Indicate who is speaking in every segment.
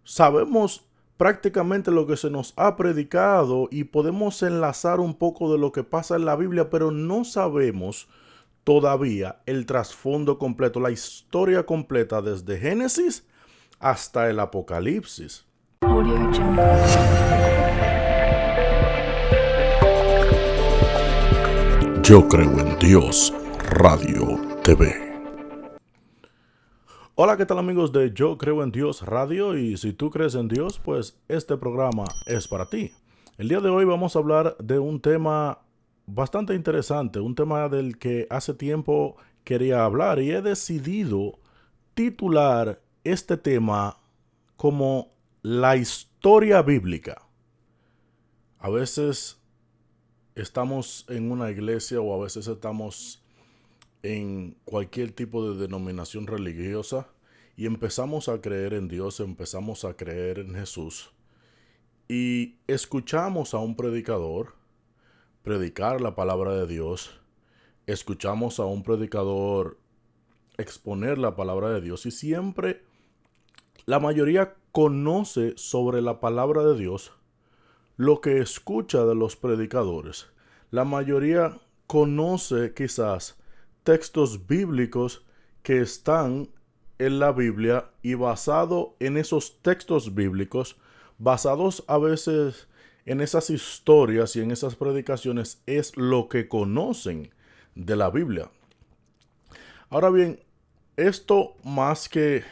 Speaker 1: Sabemos prácticamente lo que se nos ha predicado y podemos enlazar un poco de lo que pasa en la Biblia, pero no sabemos todavía el trasfondo completo, la historia completa desde Génesis hasta el Apocalipsis.
Speaker 2: Audio Jungle.
Speaker 1: Yo creo en Dios, Radio TV. Hola, ¿qué tal amigos de Yo creo en Dios Radio? Y si tú crees en Dios, pues este programa es para ti. El día de hoy vamos a hablar de un tema bastante interesante, un tema del que hace tiempo quería hablar y he decidido titular este tema como la historia bíblica. A veces estamos en una iglesia o a veces estamos en cualquier tipo de denominación religiosa y empezamos a creer en Dios, empezamos a creer en Jesús y escuchamos a un predicador predicar la palabra de Dios, escuchamos a un predicador exponer la palabra de Dios y siempre la mayoría conoce sobre la palabra de Dios lo que escucha de los predicadores. La mayoría conoce quizás textos bíblicos que están en la Biblia y basado en esos textos bíblicos, basados a veces en esas historias y en esas predicaciones, es lo que conocen de la Biblia. Ahora bien, esto más que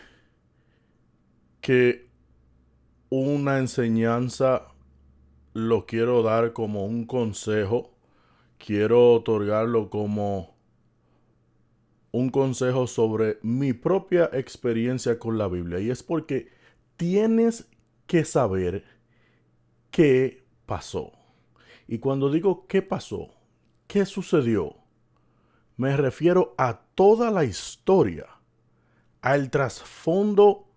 Speaker 1: una enseñanza lo quiero dar como un consejo, quiero otorgarlo como un consejo sobre mi propia experiencia con la Biblia. Y es porque tienes que saber qué pasó. Y cuando digo qué pasó, qué sucedió, me refiero a toda la historia, al trasfondo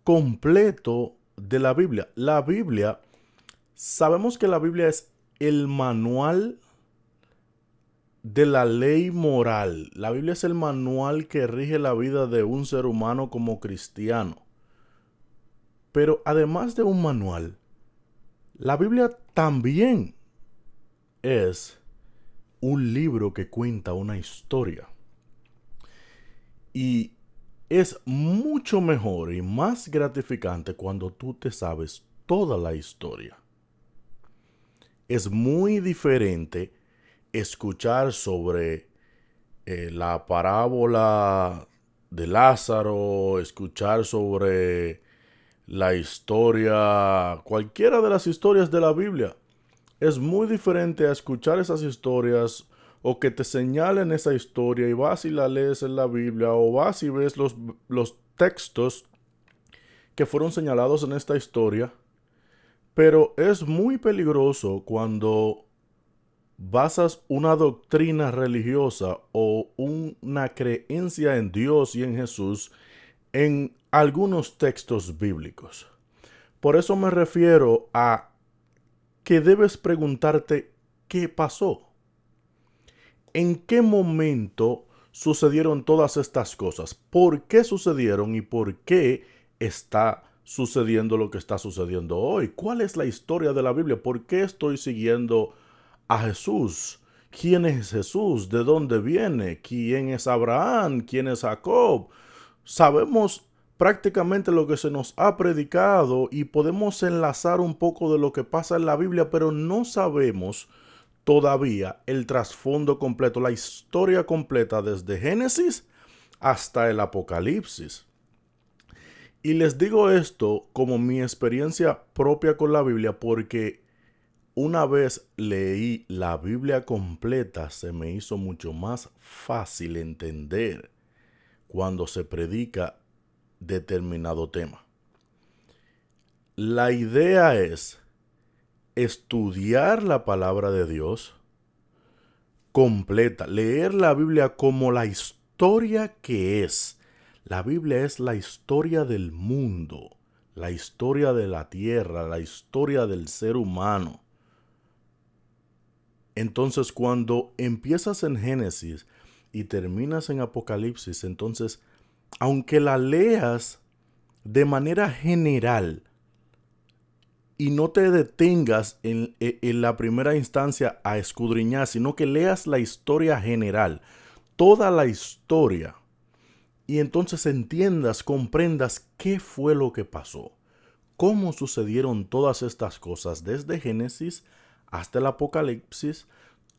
Speaker 1: completo de la Biblia. La Biblia, sabemos que la Biblia es el manual de la ley moral. La Biblia es el manual que rige la vida de un ser humano como cristiano. Pero además de un manual, la Biblia también es un libro que cuenta una historia. Y es mucho mejor y más gratificante cuando tú te sabes toda la historia. Es muy diferente escuchar sobre la parábola de Lázaro, escuchar sobre la historia, cualquiera de las historias de la Biblia. Es muy diferente a escuchar esas historias o que te señalen esa historia y vas y la lees en la Biblia o vas y ves los textos que fueron señalados en esta historia. Pero es muy peligroso cuando basas una doctrina religiosa o una creencia en Dios y en Jesús en algunos textos bíblicos. Por eso me refiero a que debes preguntarte qué pasó. ¿En qué momento sucedieron todas estas cosas? ¿Por qué sucedieron y por qué está sucediendo lo que está sucediendo hoy? ¿Cuál es la historia de la Biblia? ¿Por qué estoy siguiendo a Jesús? ¿Quién es Jesús? ¿De dónde viene? ¿Quién es Abraham? ¿Quién es Jacob? Sabemos prácticamente lo que se nos ha predicado y podemos enlazar un poco de lo que pasa en la Biblia, pero no sabemos todavía el trasfondo completo, la historia completa desde Génesis hasta el Apocalipsis. Y les digo esto como mi experiencia propia con la Biblia porque una vez leí la Biblia completa se me hizo mucho más fácil entender cuando se predica determinado tema. La idea es estudiar la palabra de Dios completa, leer la Biblia como la historia que es. La Biblia es la historia del mundo, la historia de la tierra, la historia del ser humano. Entonces, cuando empiezas en Génesis y terminas en Apocalipsis, entonces, aunque la leas de manera general, y no te detengas en la primera instancia a escudriñar, sino que leas la historia general, toda la historia, y entonces entiendas, comprendas qué fue lo que pasó, cómo sucedieron todas estas cosas desde Génesis hasta el Apocalipsis,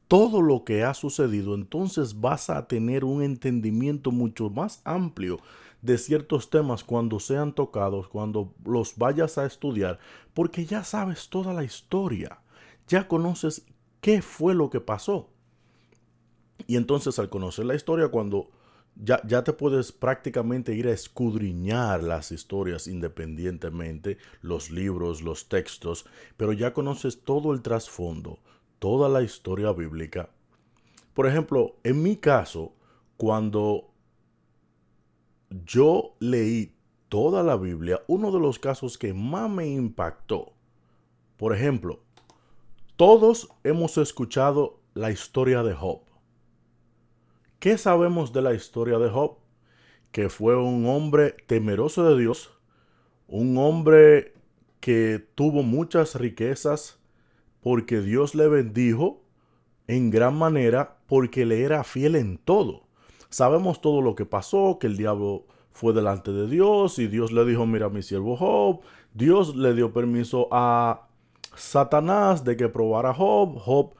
Speaker 1: todo lo que ha sucedido. Entonces vas a tener un entendimiento mucho más amplio de ciertos temas cuando sean tocados, cuando los vayas a estudiar, porque ya sabes toda la historia, ya conoces qué fue lo que pasó. Y entonces al conocer la historia, cuando ya te puedes prácticamente ir a escudriñar las historias independientemente, los libros, los textos, pero ya conoces todo el trasfondo, toda la historia bíblica. Por ejemplo, en mi caso, cuando yo leí toda la Biblia, uno de los casos que más me impactó, por ejemplo, todos hemos escuchado la historia de Job. ¿Qué sabemos de la historia de Job? Que fue un hombre temeroso de Dios, un hombre que tuvo muchas riquezas porque Dios le bendijo en gran manera porque le era fiel en todo. Sabemos todo lo que pasó, que el diablo fue delante de Dios y Dios le dijo, mira mi siervo Job. Dios le dio permiso a Satanás de que probara a Job. Job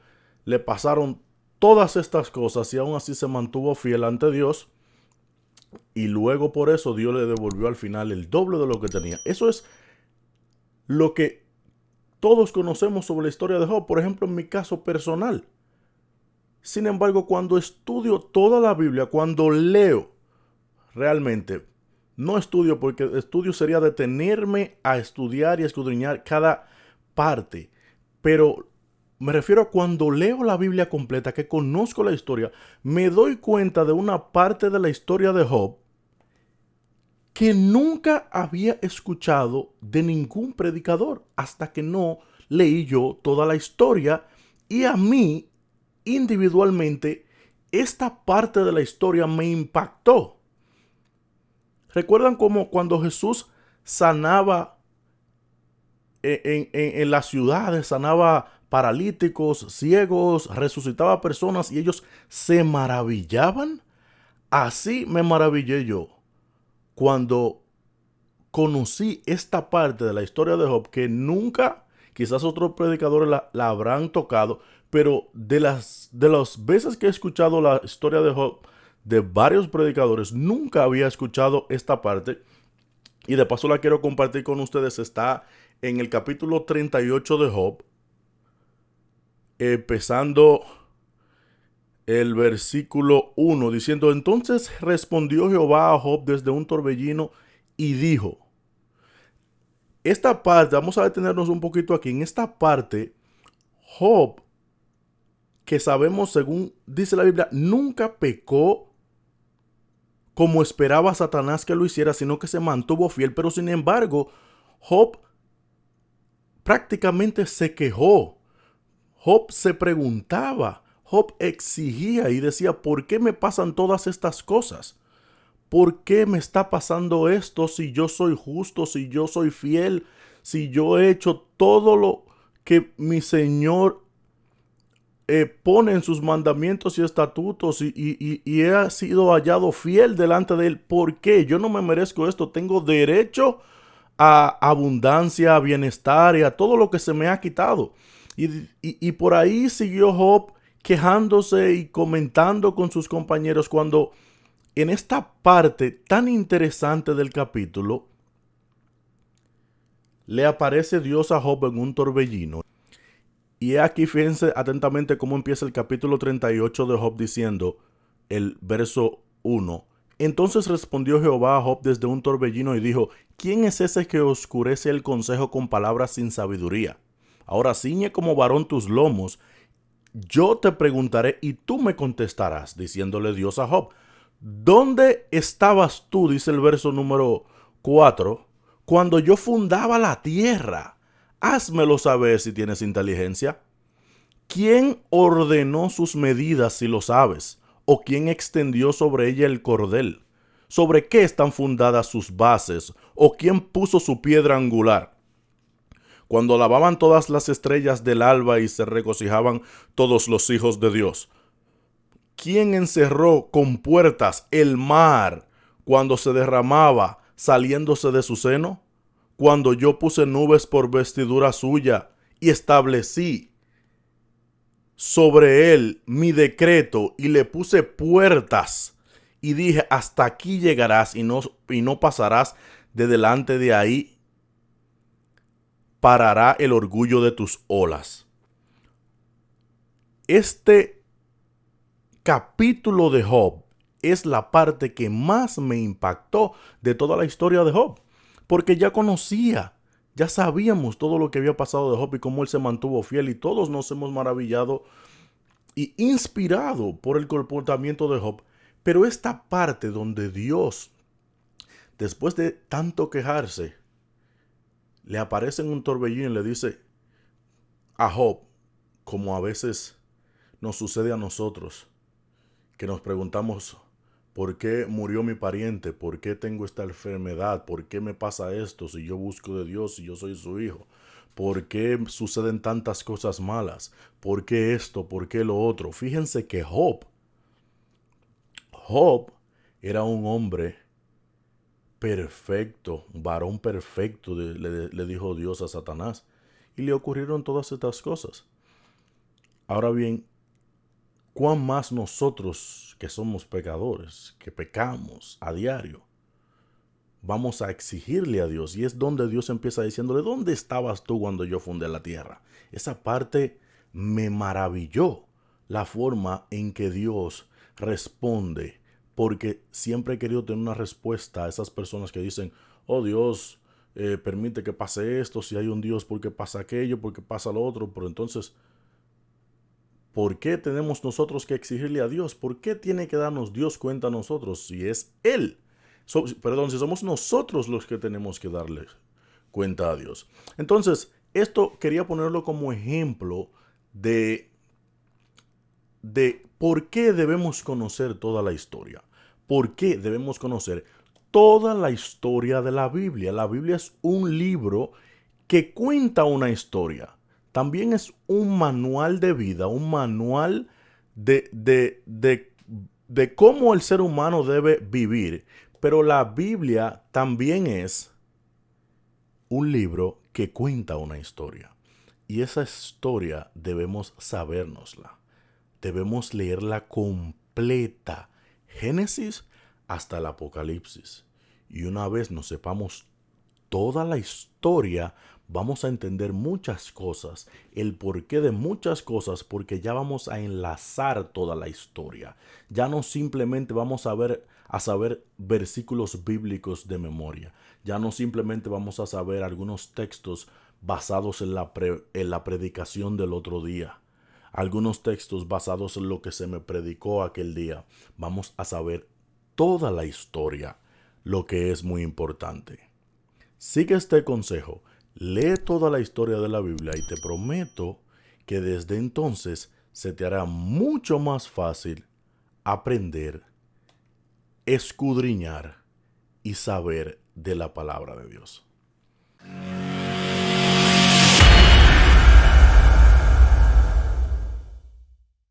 Speaker 1: le pasaron todas estas cosas y aún así se mantuvo fiel ante Dios. Y luego por eso Dios le devolvió al final el doble de lo que tenía. Eso es lo que todos conocemos sobre la historia de Job, por ejemplo, en mi caso personal. Sin embargo, cuando estudio toda la Biblia, cuando leo, realmente, no estudio porque estudio sería detenerme a estudiar y a escudriñar cada parte, pero me refiero a cuando leo la Biblia completa, que conozco la historia, me doy cuenta de una parte de la historia de Job que nunca había escuchado de ningún predicador hasta que no leí yo toda la historia, y a mí individualmente esta parte de la historia me impactó. ¿Recuerdan cómo cuando Jesús sanaba en las ciudades, sanaba paralíticos, ciegos, resucitaba personas y ellos se maravillaban? Así me maravillé yo cuando conocí esta parte de la historia de Job que nunca, quizás otros predicadores la habrán tocado, pero de las veces que he escuchado la historia de Job de varios predicadores, nunca había escuchado esta parte. Y de paso la quiero compartir con ustedes. Está en el capítulo 38 de Job, empezando el versículo 1, diciendo: entonces respondió Jehová a Job desde un torbellino y dijo. Esta parte, vamos a detenernos un poquito aquí. En esta parte, Job, que sabemos según dice la Biblia, nunca pecó como esperaba Satanás que lo hiciera, sino que se mantuvo fiel. Pero sin embargo, Job prácticamente se quejó. Job se preguntaba, Job exigía y decía: ¿por qué me pasan todas estas cosas? ¿Por qué me está pasando esto si yo soy justo, si yo soy fiel, si yo he hecho todo lo que mi Señor pone en sus mandamientos y estatutos y he sido hallado fiel delante de Él? ¿Por qué? Yo no me merezco esto. Tengo derecho a abundancia, a bienestar y a todo lo que se me ha quitado. Y por ahí siguió Job quejándose y comentando con sus compañeros, cuando en esta parte tan interesante del capítulo le aparece Dios a Job en un torbellino. Y aquí fíjense atentamente cómo empieza el capítulo 38 de Job, diciendo el verso 1. Entonces respondió Jehová a Job desde un torbellino y dijo: ¿quién es ese que oscurece el consejo con palabras sin sabiduría? Ahora ciñe como varón tus lomos, yo te preguntaré y tú me contestarás. Diciéndole Dios a Job: ¿dónde estabas tú, dice el verso número 4, cuando yo fundaba la tierra? Házmelo saber si tienes inteligencia. ¿Quién ordenó sus medidas, si lo sabes? ¿O quién extendió sobre ella el cordel? ¿Sobre qué están fundadas sus bases? ¿O quién puso su piedra angular? cuando lavaban todas las estrellas del alba y se regocijaban todos los hijos de Dios. ¿Quién encerró con puertas el mar cuando se derramaba saliéndose de su seno? Cuando yo puse nubes por vestidura suya y establecí sobre él mi decreto y le puse puertas y dije, hasta aquí llegarás y no pasarás de delante de ahí, parará el orgullo de tus olas. Este capítulo de Job es la parte que más me impactó de toda la historia de Job, porque ya sabíamos todo lo que había pasado de Job y cómo él se mantuvo fiel, y todos nos hemos maravillado y inspirado por el comportamiento de Job. Pero esta parte donde Dios, después de tanto quejarse, le aparece en un torbellino y le dice a Job, como a veces nos sucede a nosotros, que nos preguntamos, ¿por qué murió mi pariente? ¿Por qué tengo esta enfermedad? ¿Por qué me pasa esto si yo busco de Dios, si yo soy su hijo? ¿Por qué suceden tantas cosas malas? ¿Por qué esto? ¿Por qué lo otro? Fíjense que Job era un hombre perfecto, un varón perfecto, le dijo Dios a Satanás. Y le ocurrieron todas estas cosas. Ahora bien, ¿cuán más nosotros que somos pecadores, que pecamos a diario, vamos a exigirle a Dios? Y es donde Dios empieza diciéndole, ¿dónde estabas tú cuando yo fundé la tierra? Esa parte me maravilló, la forma en que Dios responde, porque siempre he querido tener una respuesta a esas personas que dicen, oh Dios, permite que pase esto, si hay un Dios, ¿por qué pasa aquello? ¿Por qué pasa lo otro? Pero entonces, ¿por qué tenemos nosotros que exigirle a Dios? ¿Por qué tiene que darnos Dios cuenta a nosotros si es Él? Si somos nosotros los que tenemos que darle cuenta a Dios. Entonces, esto quería ponerlo como ejemplo de por qué debemos conocer toda la historia. ¿Por qué debemos conocer toda la historia de la Biblia? La Biblia es un libro que cuenta una historia. También es un manual de vida, un manual de cómo el ser humano debe vivir. Pero la Biblia también es un libro que cuenta una historia. Y esa historia debemos sabérnosla. Debemos leerla completa, Génesis hasta el Apocalipsis. Y una vez nos sepamos toda la historia, vamos a entender muchas cosas, el porqué de muchas cosas, porque ya vamos a enlazar toda la historia. Ya no simplemente vamos a saber versículos bíblicos de memoria. Ya no simplemente vamos a saber algunos textos basados en la predicación del otro día. Algunos textos basados en lo que se me predicó aquel día. Vamos a saber toda la historia, lo que es muy importante. Sigue este consejo, lee toda la historia de la Biblia y te prometo que desde entonces se te hará mucho más fácil aprender, escudriñar y saber de la palabra de Dios.